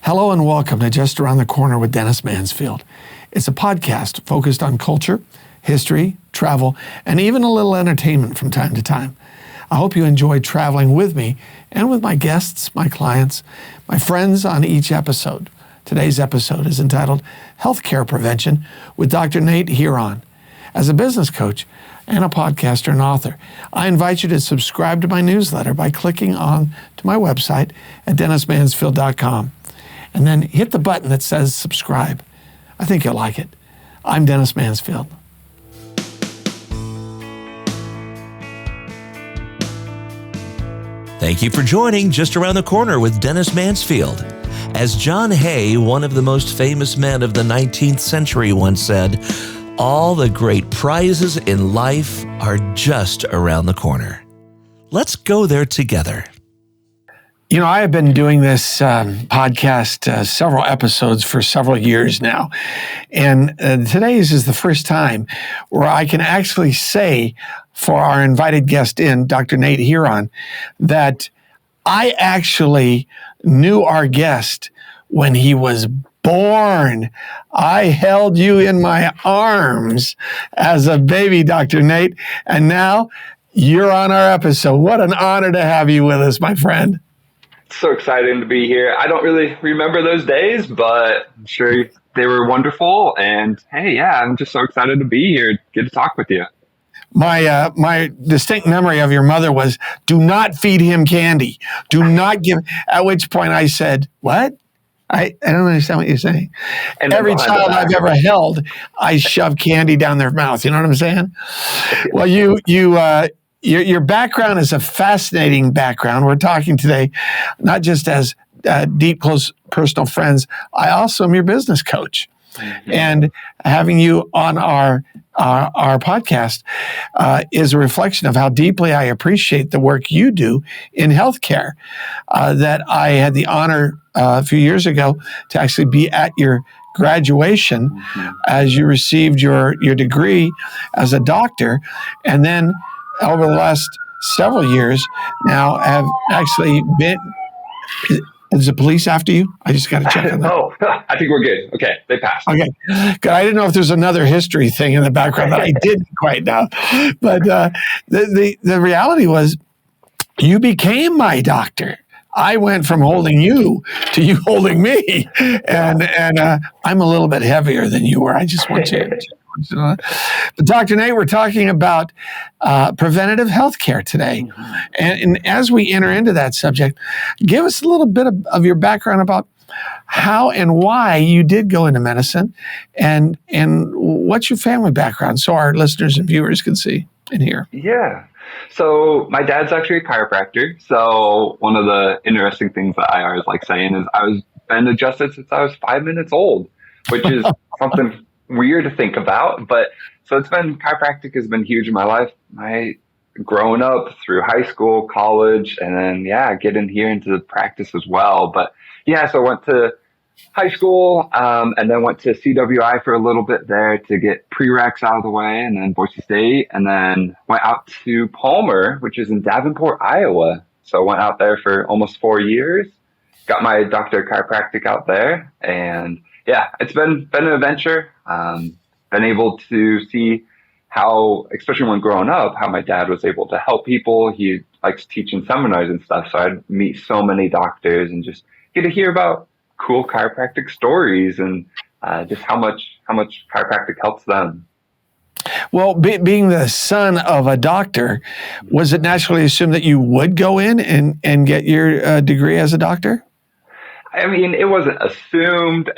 Hello and welcome to Just Around the Corner with Dennis Mansfield. It's a podcast focused on culture, history, travel, and even a little entertainment from time to time. I hope you enjoy traveling with me and with my guests, my clients, my friends on each episode. Today's episode is entitled Healthcare Prevention with Dr. Nate Hearon. As a business coach and a podcaster and author, I invite you to subscribe to my newsletter by clicking on to my website at dennismansfield.com and then hit the button that says subscribe. I think you'll like it. I'm Dennis Mansfield. Thank you for joining Just Around the Corner with Dennis Mansfield. As John Hay, one of the most famous men of the 19th century, once said, all the great prizes in life are just around the corner. Let's go there together. You know, I have been doing this podcast, several episodes for several years now. And today's is the first time where I can actually say for our invited guest in, Dr. Nate Hearon, that I actually knew our guest when he was born. I held you in my arms as a baby, Dr. Nate, and now you're on our episode. What an honor to have you with us, my friend. So exciting to be here. I don't really remember those days, but I'm sure they were wonderful. And hey, yeah, I'm just so excited to be here, get to talk with you. My distinct memory of your mother was, do not feed him candy. Do not give, at which point I said, what? I don't understand what you're saying. And every child I've ever held, I shove candy down their mouth. You know what I'm saying? Well, your background is a fascinating background. We're talking today, not just as deep, close personal friends. I also am your business coach. Mm-hmm. And having you on our podcast is a reflection of how deeply I appreciate the work you do in healthcare. That I had the honor a few years ago to actually be at your graduation as you received your degree as a doctor, and then over the last several years now have actually been. Is the police after you? I just got to check on that. Oh, I think we're good. Okay, they passed. Okay. Good. I didn't know if there's another history thing in the background that I didn't quite know. But the reality was you became my doctor. I went from holding you to you holding me. And I'm a little bit heavier than you were. I just want you to know. But Dr. Nate, we're talking about preventative health care today. Mm-hmm. And as we enter into that subject, give us a little bit of your background about how and why you did go into medicine and what's your family background so our listeners and viewers can see and hear. Yeah. So my dad's actually a chiropractor. So one of the interesting things that I always like saying is I was been adjusted since I was 5 minutes old, which is something weird to think about. But so chiropractic has been huge in my life. Growing up through high school, college, and then, getting here into the practice as well. But so I went to high school and then went to CWI for a little bit there to get prereqs out of the way, and then Boise State, and then went out to Palmer, which is in Davenport, Iowa. So I went out there for almost 4 years, got my doctor of chiropractic out there, and it's been an adventure. Been able to see how, especially when growing up, how my dad was able to help people. He likes teaching seminars and stuff, so I'd meet so many doctors and just get to hear about cool chiropractic stories and just how much chiropractic helps them. Well, being the son of a doctor, was it naturally assumed that you would go in and get your degree as a doctor? I mean, it wasn't assumed.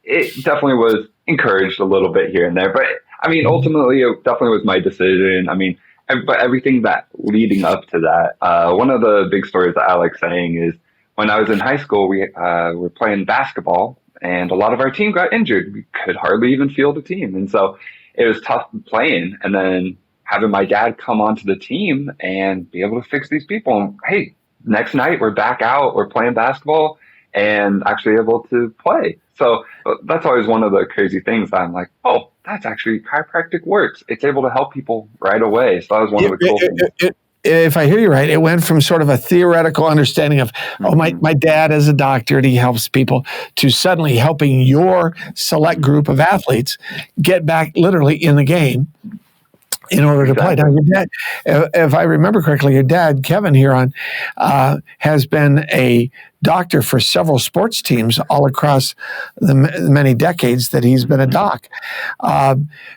It definitely was encouraged a little bit here and there, but I mean, ultimately, it definitely was my decision. I mean, but everything that leading up to that, one of the big stories that I like saying is when I was in high school, we were playing basketball, and a lot of our team got injured. We could hardly even field a team, and so it was tough playing. And then having my dad come onto the team and be able to fix these people. And, hey, next night we're back out, we're playing basketball, and actually able to play. So that's always one of the crazy things that I'm like, oh, that's actually chiropractic works. It's able to help people right away. So that was one of the cool things. if I hear you right, it went from sort of a theoretical understanding of, my dad is a doctor and he helps people, to suddenly helping your select group of athletes get back literally in the game in order to play. Now, your dad, if I remember correctly, your dad, Kevin Hearon, has been a doctor for several sports teams all across the many decades that he's been a doc.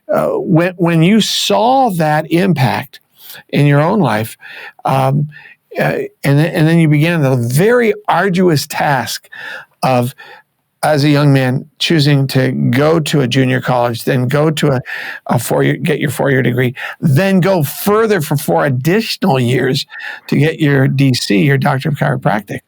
When you saw that impact in your own life, and then you began the very arduous task of, as a young man, choosing to go to a junior college, then go to a 4-year, get your 4-year degree, then go further for 4 additional years to get your DC, your Doctor of Chiropractic.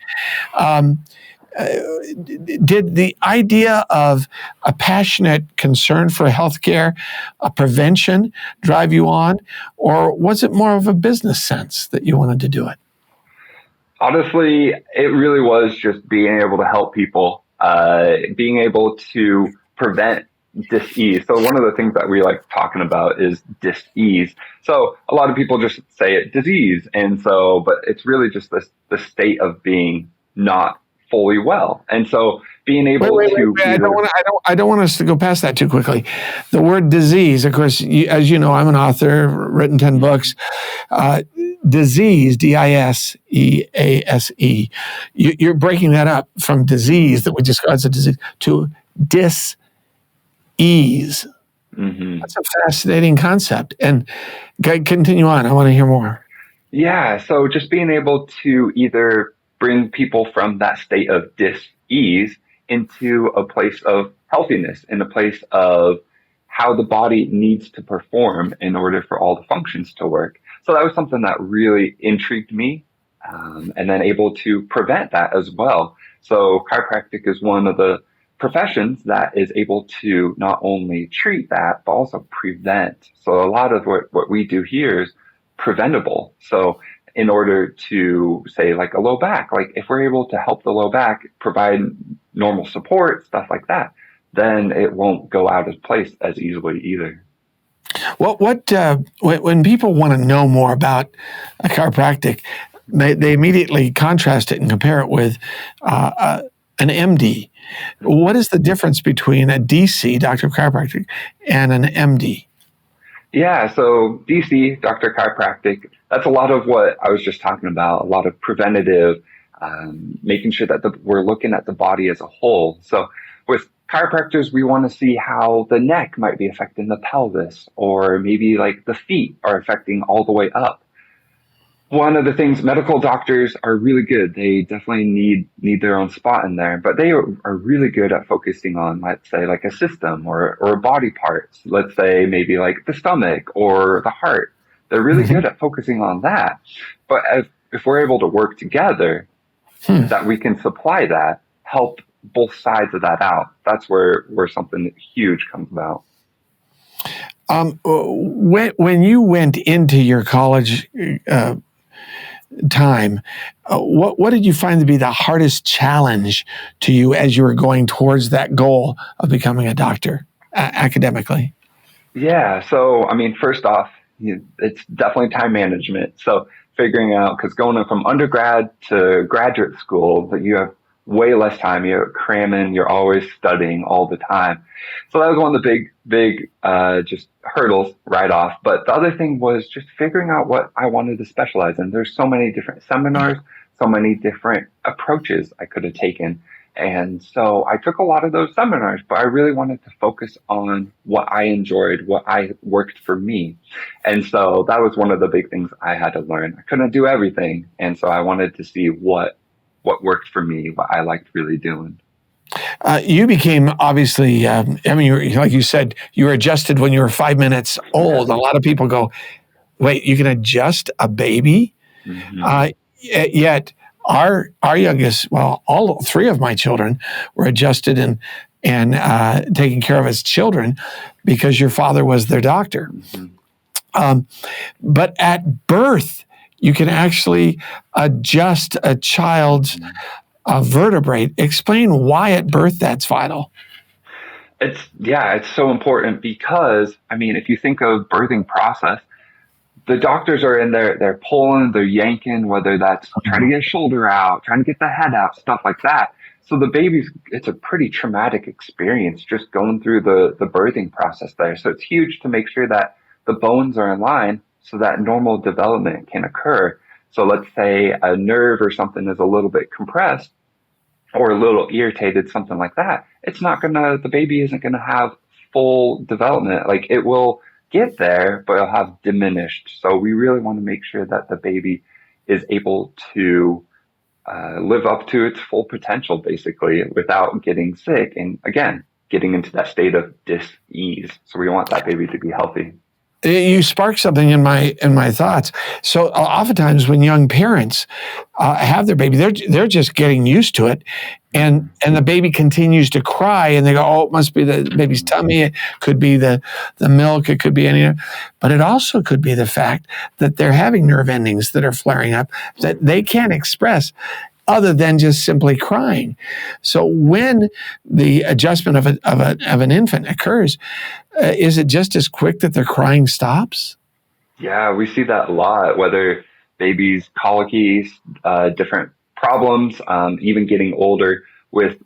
Did the idea of a passionate concern for healthcare, a prevention, drive you on, or was it more of a business sense that you wanted to do it? Honestly, it really was just being able to help people. Being able to prevent dis-ease. So one of the things that we like talking about is dis-ease. So a lot of people just say it disease. And so, but it's really just the state of being not fully well. And so being able to... I don't want us to go past that too quickly. The word disease, of course, as you know, I'm an author, written 10 books. Disease, D-I-S-E-A-S-E. You're breaking that up from disease that we just got as a disease to dis-ease. That's a fascinating concept. And continue on. I want to hear more. Yeah. So just being able to either bring people from that state of dis-ease into a place of healthiness, in a place of how the body needs to perform in order for all the functions to work. So that was something that really intrigued me, and then able to prevent that as well. So chiropractic is one of the professions that is able to not only treat that, but also prevent. So a lot of what we do here is preventable. So in order to say like a low back, like if we're able to help the low back, provide normal support, stuff like that, then it won't go out of place as easily either. When people want to know more about a chiropractic, they immediately contrast it and compare it with an MD. What is the difference between a DC, Doctor of Chiropractic, and an MD? Yeah, so DC, Doctor of Chiropractic, that's a lot of what I was just talking about, a lot of preventative, making sure that we're looking at the body as a whole. So with chiropractors, we want to see how the neck might be affecting the pelvis, or maybe like the feet are affecting all the way up. One of the things, medical doctors are really good. They definitely need their own spot in there, but they are really good at focusing on, let's say, like a system or a body parts. Let's say maybe like the stomach or the heart. They're really good at focusing on that. But if we're able to work together, that we can supply that, help both sides of that out. That's where something huge comes about. When you went into your college time, what did you find to be the hardest challenge to you as you were going towards that goal of becoming a doctor academically? Yeah. So, I mean, first off, it's definitely time management. So figuring out, because going from undergrad to graduate school, that you have way less time. You're cramming, you're always studying all the time. So that was one of the big just hurdles right off. But the other thing was just figuring out what I wanted to specialize in. There's so many different seminars, so many different approaches I could have taken. And so I took a lot of those seminars, but I really wanted to focus on what I enjoyed, what I worked for me. And so that was one of the big things I had to learn. I couldn't do everything. And so I wanted to see what worked for me, what I liked really doing. You became obviously, like you said, you were adjusted when you were 5 minutes old. A lot of people go, wait, you can adjust a baby? Yet our youngest, well, all 3 of my children were adjusted and taken care of as children because your father was their doctor. But at birth, you can actually adjust a child's vertebrae. Explain why at birth that's vital. It's so important because, I mean, if you think of birthing process, the doctors are in there, they're pulling, they're yanking, whether that's trying to get a shoulder out, trying to get the head out, stuff like that. So the baby's, it's a pretty traumatic experience just going through the birthing process there. So it's huge to make sure that the bones are in line so that normal development can occur. So let's say a nerve or something is a little bit compressed or a little irritated, something like that. It's not gonna, the baby isn't gonna have full development. Like it will get there, but it'll have diminished. So we really want to make sure that the baby is able to live up to its full potential, basically, without getting sick. And again, getting into that state of dis-ease. So we want that baby to be healthy. You sparked something in my thoughts. So oftentimes when young parents have their baby, they're just getting used to it, and the baby continues to cry, and they go, "Oh, it must be the baby's tummy. It could be the milk. It could be any." But it also could be the fact that they're having nerve endings that are flaring up that they can't express other than just simply crying. So when the adjustment of an infant occurs, is it just as quick that their crying stops? Yeah, we see that a lot, whether babies, colicky, different problems, even getting older with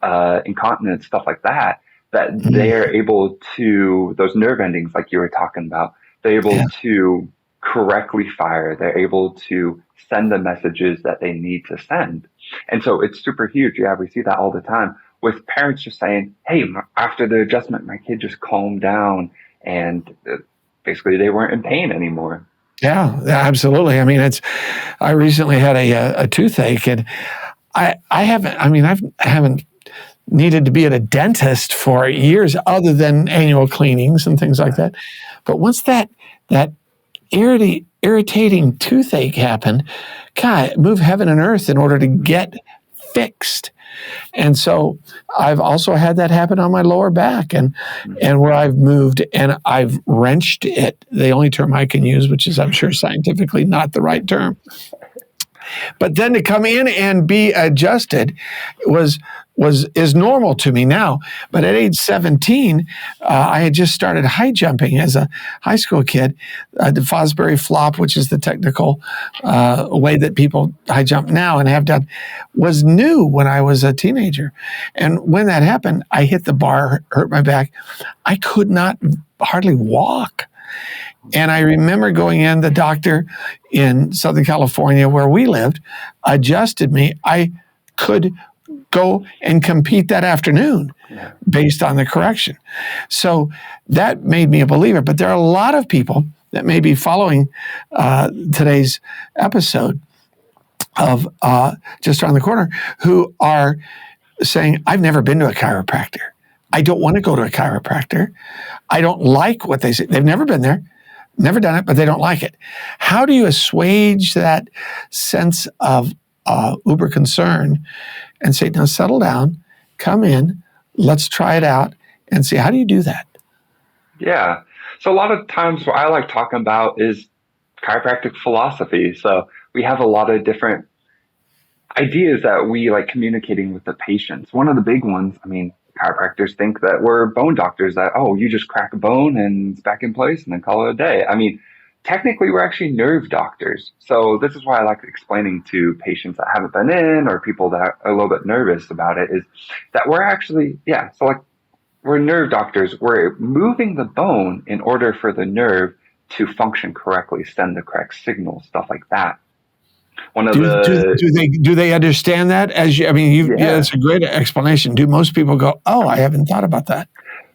incontinence, stuff like that, that they are able to, those nerve endings like you were talking about, they're able to correctly fire. They're able to send the messages that they need to send. And so it's super huge. Yeah, we see that all the time with parents just saying, "Hey, after the adjustment, my kid just calmed down," and basically they weren't in pain anymore. Yeah, absolutely. I mean, I recently had a toothache, and I haven't needed to be at a dentist for years other than annual cleanings and things like that. But once that irritating toothache happened, God, move heaven and earth in order to get fixed. And so I've also had that happen on my lower back, and where I've moved and I've wrenched it, the only term I can use, which is I'm sure scientifically not the right term. But then to come in and be adjusted is normal to me now. But at age 17, I had just started high jumping as a high school kid. The Fosbury flop, which is the technical way that people high jump now and have done, was new when I was a teenager. And when that happened, I hit the bar, hurt my back. I could not hardly walk. And I remember going in, the doctor in Southern California where we lived adjusted me. I could go and compete that afternoon based on the correction. So that made me a believer. But there are a lot of people that may be following today's episode of Just Around the Corner who are saying, "I've never been to a chiropractor. I don't want to go to a chiropractor. I don't like what they say." They've never been there. Never done it, but they don't like it. How do you assuage that sense of uber concern and say, "Now settle down, come in, let's try it out," and see, how do you do that? Yeah. So a lot of times what I like talking about is chiropractic philosophy. So we have a lot of different ideas that we like communicating with the patients. One of the big ones, I mean, chiropractors think that we're bone doctors, that, oh, you just crack a bone and it's back in place and then call it a day. I mean, technically, we're actually nerve doctors. So this is why I like explaining to patients that haven't been in or people that are a little bit nervous about it, is that we're actually, so like we're nerve doctors. We're moving the bone in order for the nerve to function correctly, send the correct signal, stuff like that. Do they understand that? That's a great explanation. Do most people go, "Oh, I haven't thought about that"?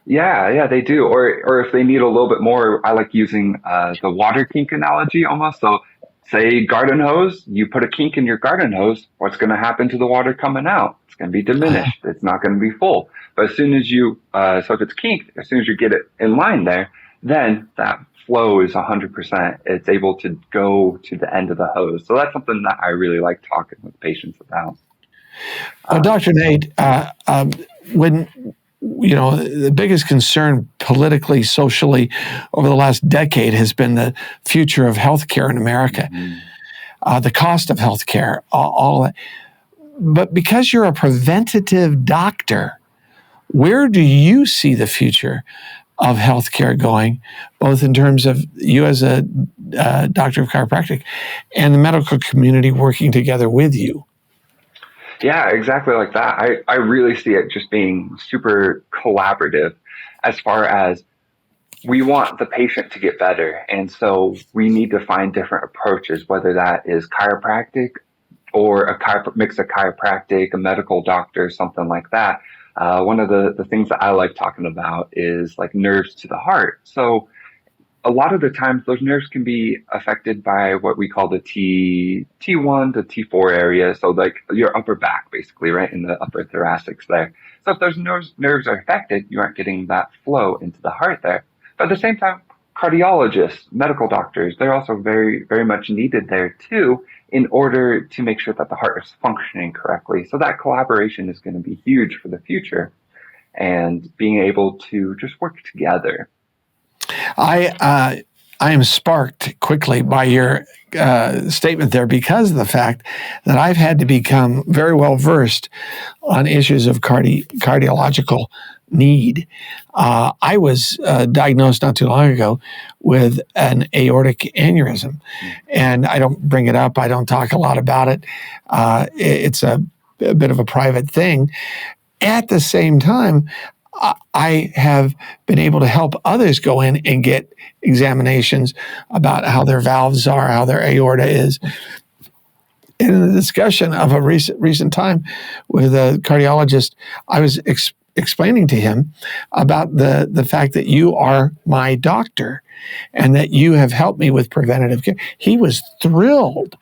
Yeah, they do. Or if they need a little bit more, I like using the water kink analogy almost. So say garden hose, you put a kink in your garden hose, what's going to happen to the water coming out? It's going to be diminished. It's not going to be full. But as soon as you, so if it's kinked, as soon as you get it in line there, then that flow is 100%. It's able to go to the end of the hose. So that's something that I really like talking with patients about. Dr. Nate, when the biggest concern politically, socially over the last decade has been the future of healthcare in America, the cost of healthcare, all that. But because you're a preventative doctor, where do you see the future of healthcare going, both in terms of you as a doctor of chiropractic and the medical community working together with you. Yeah, exactly like that. I really see it just being super collaborative as far as we want the patient to get better. And so we need to find different approaches, whether that is chiropractic or a mix of chiropractic, a medical doctor, something like that. One of the things that I like talking about is like nerves to the heart. So a lot of the times those nerves can be affected by what we call the T1 to T4 area. So like your upper back, basically, right in the upper thoracics there. So if those nerves are affected, you aren't getting that flow into the heart there. But at the same time, cardiologists, medical doctors, they're also very, very much needed there too, in order to make sure that the heart is functioning correctly. So that collaboration is going to be huge for the future, and being able to just work together. I am sparked quickly by your statement there because of the fact that I've had to become very well versed on issues of cardiological need. I was diagnosed not too long ago with an aortic aneurysm, and I don't bring it up. I don't talk a lot about it. It's a bit of a private thing. At the same time, I have been able to help others go in and get examinations about how their valves are, how their aorta is. And in the discussion of a recent time with a cardiologist, I was explaining to him about the fact that you are my doctor and that you have helped me with preventative care. He was thrilled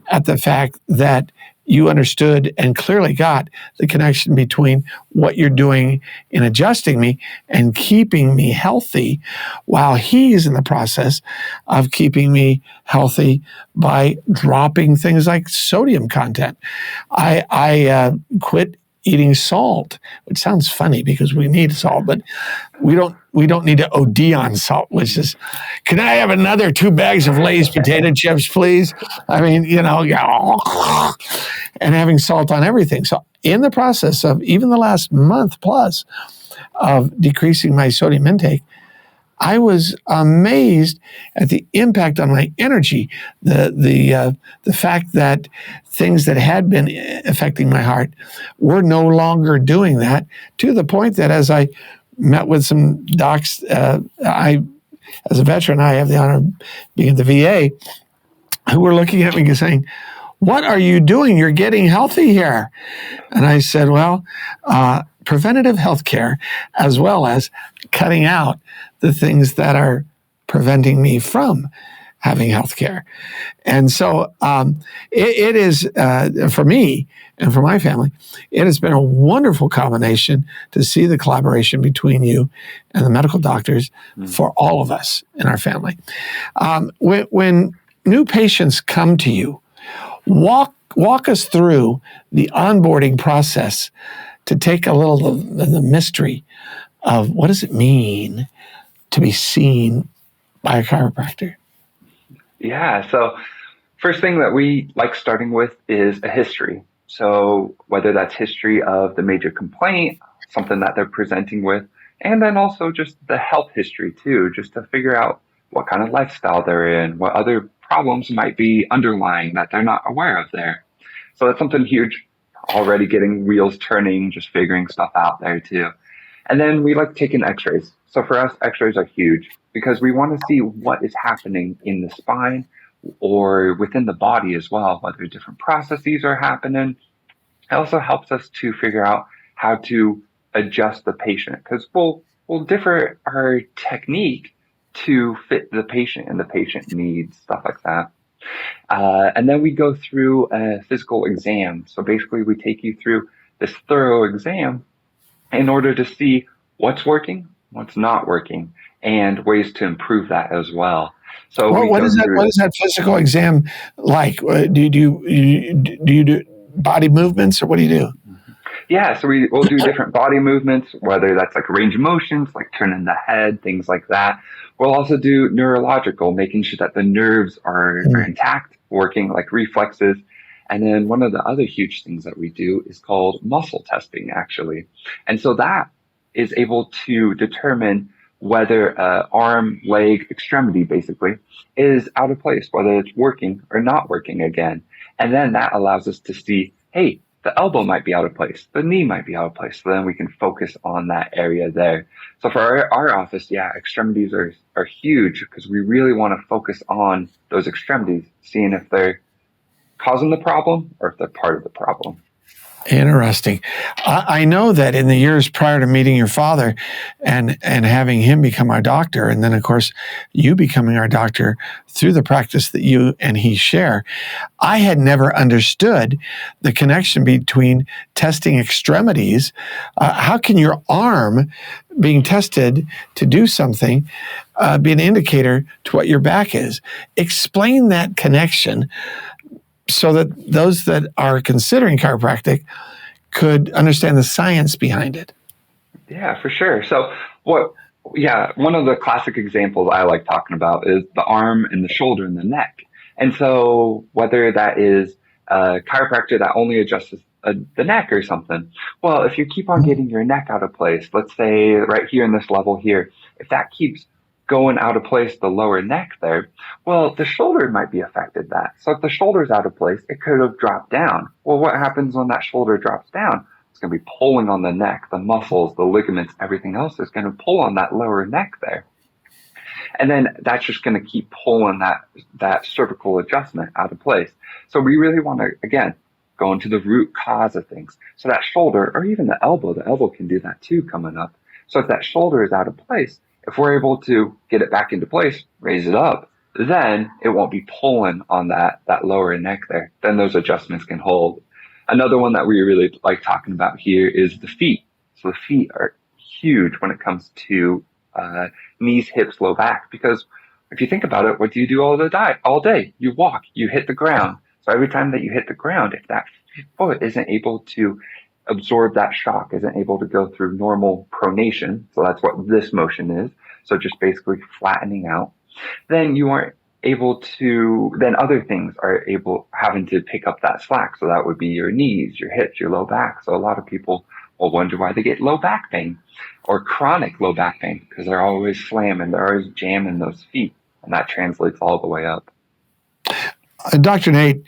at the fact that you understood and clearly got the connection between what you're doing in adjusting me and keeping me healthy, while he's in the process of keeping me healthy by dropping things like sodium content. I quit eating salt, which sounds funny because we need salt, but we don't need to OD on salt, which is, can I have another 2 bags of Lay's potato chips, please? I mean, and having salt on everything. So in the process of even the last month plus of decreasing my sodium intake, I was amazed at the impact on my energy, the fact that things that had been affecting my heart were no longer doing that, to the point that as I met with some docs, as a veteran, I have the honor of being at the VA, who were looking at me and saying, "What are you doing? You're getting healthy here." And I said, well, preventative health care, as well as cutting out the things that are preventing me from having health care. And so it is, for me and for my family, it has been a wonderful combination to see the collaboration between you and the medical doctors for all of us in our family. When new patients come to you, walk us through the onboarding process to take a little of the mystery of what does it mean to be seen by a chiropractor. Yeah. So first thing that we like starting with is a history. So whether that's history of the major complaint, something that they're presenting with, and then also just the health history too, just to figure out what kind of lifestyle they're in, what other problems might be underlying that they're not aware of there. So that's something huge, already getting wheels turning, just figuring stuff out there too. And then we like taking x-rays. So for us, x-rays are huge because we want to see what is happening in the spine or within the body as well, whether different processes are happening. It also helps us to figure out how to adjust the patient, because we'll differ our technique to fit the patient and the patient needs, stuff like that. And then we go through a physical exam. So basically we take you through this thorough exam in order to see what's working, what's not working, and ways to improve that as well. So what is that physical exam like? Do you do body movements, or what do you do? Yeah, so we'll do different body movements, whether that's like range of motions, like turning the head, things like that. We'll also do neurological, making sure that the nerves are intact, working like reflexes. And then one of the other huge things that we do is called muscle testing, actually. And so that is able to determine whether arm, leg, extremity basically is out of place, whether it's working or not working again. And then that allows us to see, hey, the elbow might be out of place, the knee might be out of place. So then we can focus on that area there. So for our office, yeah, extremities are huge because we really want to focus on those extremities, seeing if they're causing the problem or if they're part of the problem. Interesting. I know that in the years prior to meeting your father and having him become our doctor, and then, of course, you becoming our doctor through the practice that you and he share, I had never understood the connection between testing extremities. How can your arm being tested to do something be an indicator to what your back is? Explain that connection so that those that are considering chiropractic could understand the science behind it. Yeah, for sure. So one of the classic examples I like talking about is the arm and the shoulder and the neck. And so whether that is a chiropractor that only adjusts the neck or something, well, if you keep on getting your neck out of place, let's say right here in this level here, if that keeps going out of place, the lower neck there, well, the shoulder might be affected that. So if the shoulder's out of place, it could have dropped down. Well, what happens when that shoulder drops down? It's going to be pulling on the neck, the muscles, the ligaments, everything else is going to pull on that lower neck there. And then that's just going to keep pulling that cervical adjustment out of place. So we really want to, again, go into the root cause of things. So that shoulder, or even the elbow can do that too coming up. So if that shoulder is out of place, if we're able to get it back into place, raise it up, then it won't be pulling on that lower neck there. Then those adjustments can hold. Another one that we really like talking about here is the feet. So the feet are huge when it comes to knees, hips, low back, because if you think about it, what do you do all day? You walk, you hit the ground. So every time that you hit the ground, if that foot isn't able to absorb that shock, isn't able to go through normal pronation, so that's what this motion is, so just basically flattening out, then you aren't able to, then other things are having to pick up that slack. So that would be your knees, your hips, your low back. So a lot of people will wonder why they get low back pain or chronic low back pain, because they're always slamming, they're always jamming those feet, and that translates all the way up. Dr. Nate,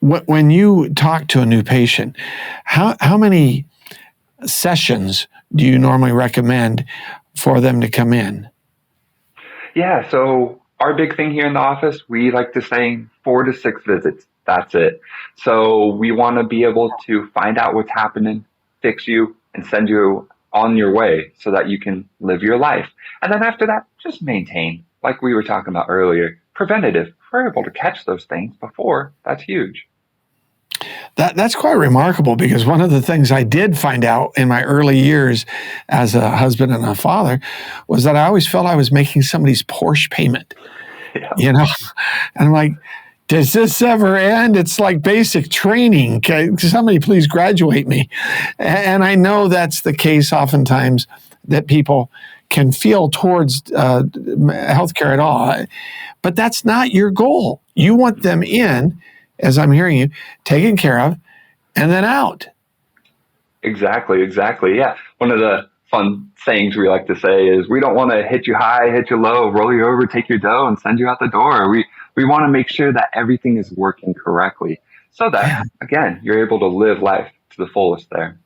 when you talk to a new patient, how many sessions do you normally recommend for them to come in? Yeah, so our big thing here in the office, we like to say 4 to 6 visits. That's it. So we want to be able to find out what's happening, fix you, and send you on your way so that you can live your life. And then after that, just maintain, like we were talking about earlier, preventative. If we're able to catch those things before, that's huge. That's quite remarkable, because one of the things I did find out in my early years as a husband and a father was that I always felt I was making somebody's Porsche payment, And I'm like, does this ever end? It's like basic training. Can somebody please graduate me? And I know that's the case oftentimes, that people can feel towards healthcare at all, but that's not your goal. You want them in, as I'm hearing you, taken care of, and then out. Exactly. Yeah. One of the fun sayings we like to say is, we don't want to hit you high, hit you low, roll you over, take your dough, and send you out the door. We want to make sure that everything is working correctly so that, again, you're able to live life to the fullest there.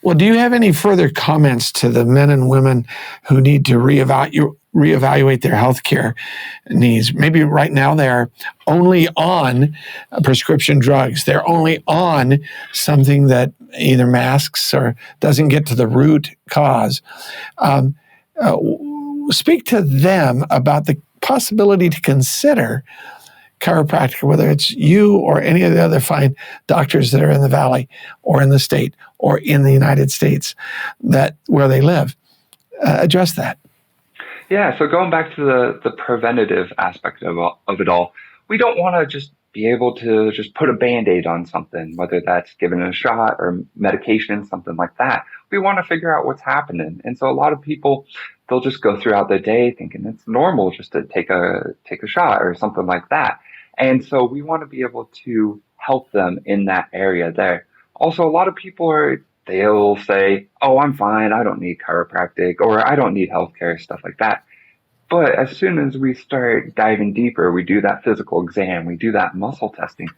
Well, do you have any further comments to the men and women who need to reevaluate their healthcare needs? Maybe right now they're only on prescription drugs. They're only on something that either masks or doesn't get to the root cause. Speak to them about the possibility to consider chiropractic, whether it's you or any of the other fine doctors that are in the Valley or in the state or in the United States where they live. Address that. Yeah, so going back to the preventative aspect of it all, we don't want to just be able to just put a Band-Aid on something, whether that's giving it a shot or medication, something like that. We want to figure out what's happening. And so a lot of people, they'll just go throughout the day thinking it's normal just to take a shot or something like that. And so we want to be able to help them in that area there. Also, a lot of people are they'll say, oh, I'm fine. I don't need chiropractic, or I don't need healthcare, stuff like that. But as soon as we start diving deeper, we do that physical exam, we do that muscle testing,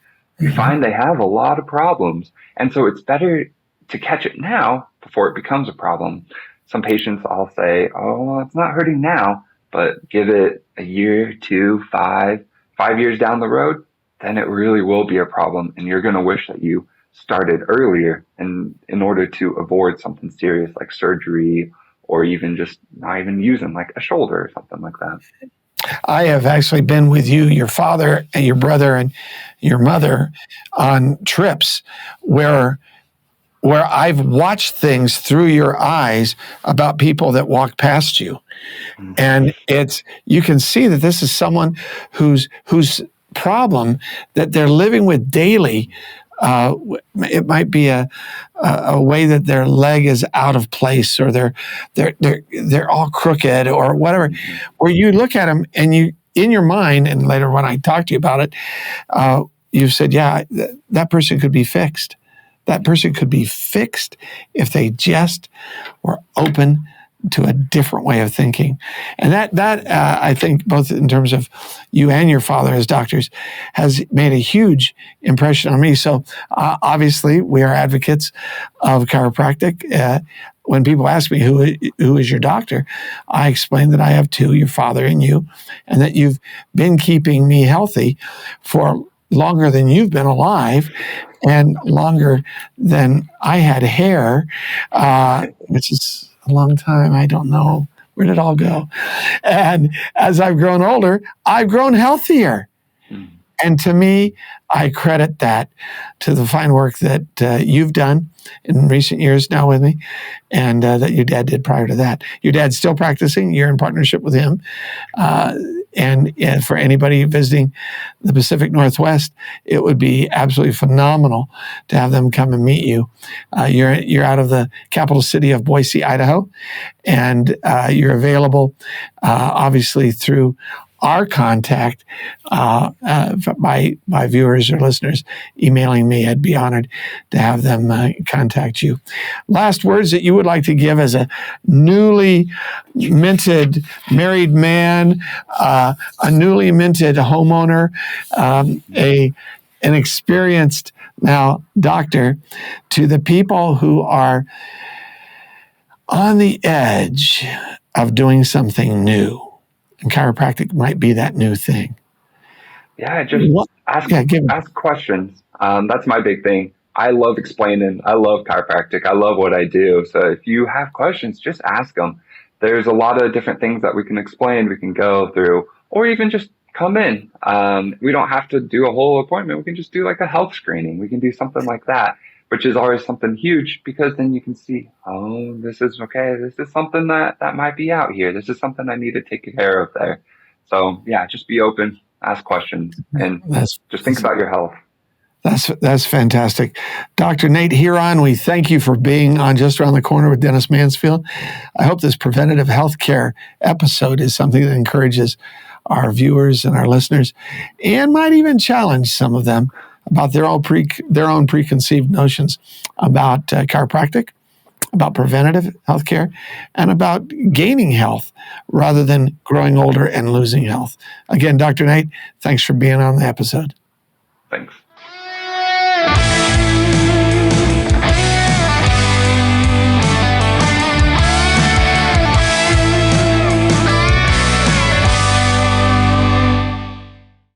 we find they have a lot of problems. And so it's better to catch it now before it becomes a problem. Some patients, I'll say, oh, well, it's not hurting now, but give it a year, 2, 5 years down the road, then it really will be a problem. And you're going to wish that you started earlier, and in order to avoid something serious like surgery, or even just not even using like a shoulder or something like that. I have actually been with you, your father and your brother and your mother on trips where I've watched things through your eyes about people that walk past you. And you can see that this is someone whose problem that they're living with daily. It might be a way that their leg is out of place, or they're all crooked, or whatever. Where you look at them and you, in your mind, and later when I talk to you about it, you've said, yeah, that person could be fixed. That person could be fixed if they just were open to a different way of thinking. And that I think, both in terms of you and your father as doctors, has made a huge impression on me. So obviously we are advocates of chiropractic. When people ask me who is your doctor, I explain that I have two, your father and you, and that you've been keeping me healthy for longer than you've been alive, and longer than I had hair, which is a long time. I don't know where did it all go. And as I've grown older, I've grown healthier. And to me, I credit that to the fine work that you've done in recent years now with me, and that your dad did prior to that. Your dad's still practicing. You're in partnership with him. And for anybody visiting the Pacific Northwest, it would be absolutely phenomenal to have them come and meet you. You're out of the capital city of Boise, Idaho, and you're available, obviously, through our contact by viewers or listeners emailing me. I'd be honored to have them contact you. Last words that you would like to give as a newly minted married man, a newly minted homeowner, an experienced now doctor, to the people who are on the edge of doing something new. And chiropractic might be that new thing. Yeah, just ask questions. That's my big thing. I love explaining. I love chiropractic. I love what I do. So if you have questions, just ask them. There's a lot of different things that we can explain, we can go through, or even just come in. We don't have to do a whole appointment. We can just do like a health screening. We can do something like that, which is always something huge, because then you can see, oh, this is okay. This is something that might be out here. This is something I need to take care of there. So yeah, just be open, ask questions, and just think about your health. That's fantastic. Dr. Nate Hearon, we thank you for being on Just Around the Corner with Dennis Mansfield. I hope this preventative healthcare episode is something that encourages our viewers and our listeners, and might even challenge some of them about their own preconceived notions about chiropractic, about preventative healthcare, and about gaining health rather than growing older and losing health. Again, Dr. Nate, thanks for being on the episode. Thanks.